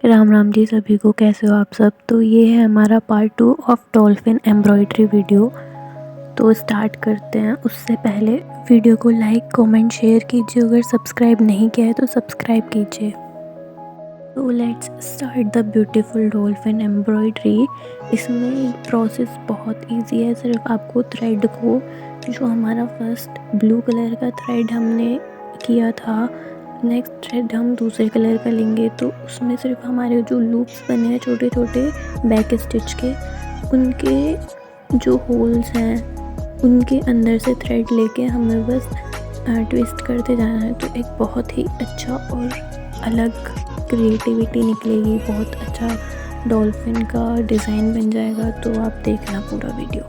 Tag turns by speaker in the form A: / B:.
A: राम राम जी सभी को। कैसे हो आप सब। तो ये है हमारा part 2 of dolphin embroidery video. तो स्टार्ट करते हैं। उससे पहले वीडियो को लाइक कमेंट शेयर कीजिए। अगर सब्सक्राइब नहीं किया है तो सब्सक्राइब कीजिए। तो let's start the beautiful dolphin embroidery. इसमें प्रोसेस बहुत इजी है। सिर्फ आपको थ्रेड को, जो हमारा फर्स्ट ब्लू कलर का थ्रेड हमने किया था, नेक्स्ट थ्रेड हम दूसरे कलर का लेंगे। तो उसमें सिर्फ हमारे जो लूप्स बने हैं छोटे छोटे बैक स्टिच के, उनके जो होल्स हैं उनके अंदर से थ्रेड लेके हमें बस ट्विस्ट करते जाना है। तो एक बहुत ही अच्छा और अलग क्रिएटिविटी निकलेगी। बहुत अच्छा डॉल्फिन का डिज़ाइन बन जाएगा। तो आप देखना पूरा वीडियो।